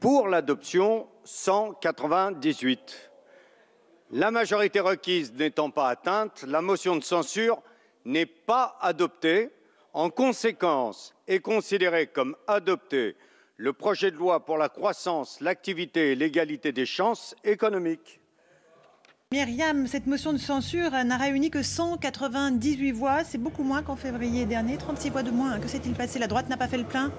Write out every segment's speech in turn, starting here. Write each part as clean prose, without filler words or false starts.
Pour l'adoption, 198. La majorité requise n'étant pas atteinte, la motion de censure n'est pas adoptée. En conséquence, est considéré comme adopté le projet de loi pour la croissance, l'activité et l'égalité des chances économiques. Myriam, cette motion de censure n'a réuni que 198 voix. C'est beaucoup moins qu'en février dernier, 36 voix de moins. Que s'est-il passé? La droite n'a pas fait le plein?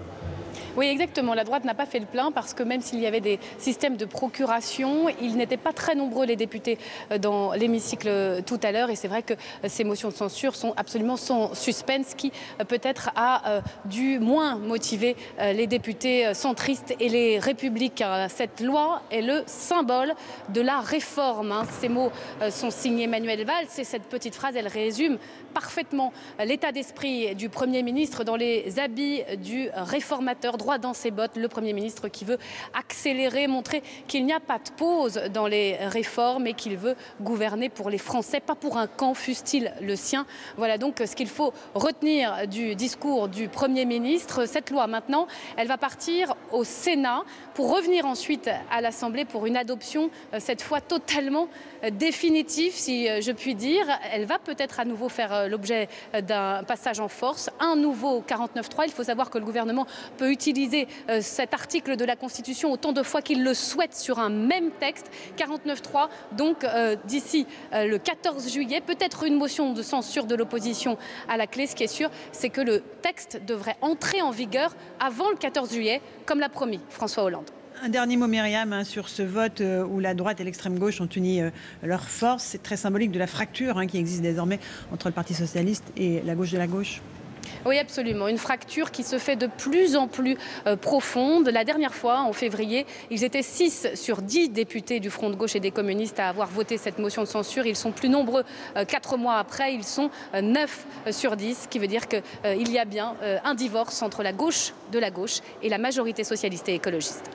Oui, exactement. La droite n'a pas fait le plein parce que même s'il y avait des systèmes de procuration, ils n'étaient pas très nombreux, les députés, dans l'hémicycle tout à l'heure. Et c'est vrai que ces motions de censure sont absolument sans suspense, qui peut-être a dû moins motiver les députés centristes et les républicains. Cette loi est le symbole de la réforme. Ces mots sont signés Manuel Valls et cette petite phrase, elle résume parfaitement l'état d'esprit du Premier ministre dans les habits du réformateur, droit dans ses bottes, le Premier ministre qui veut accélérer, montrer qu'il n'y a pas de pause dans les réformes et qu'il veut gouverner pour les Français, pas pour un camp, fût-il le sien. Voilà donc ce qu'il faut retenir du discours du Premier ministre. Cette loi, maintenant, elle va partir au Sénat pour revenir ensuite à l'Assemblée pour une adoption, cette fois totalement définitive, si je puis dire. Elle va peut-être à nouveau faire l'objet d'un passage en force, un nouveau 49.3. Il faut savoir que le gouvernement peut utiliser cet article de la Constitution autant de fois qu'il le souhaite sur un même texte. 49.3, donc d'ici le 14 juillet, peut-être une motion de censure de l'opposition à la clé. Ce qui est sûr, c'est que le texte devrait entrer en vigueur avant le 14 juillet, comme l'a promis François Hollande. Un dernier mot, Myriam, sur ce vote où la droite et l'extrême gauche ont uni leurs forces. C'est très symbolique de la fracture qui existe désormais entre le Parti socialiste et la gauche de la gauche. Oui, absolument. Une fracture qui se fait de plus en plus profonde. La dernière fois, en février, ils étaient 6 sur 10 députés du Front de gauche et des communistes à avoir voté cette motion de censure. Ils sont plus nombreux 4 mois après. Ils sont 9 sur 10, ce qui veut dire qu'il y a bien un divorce entre la gauche de la gauche et la majorité socialiste et écologiste.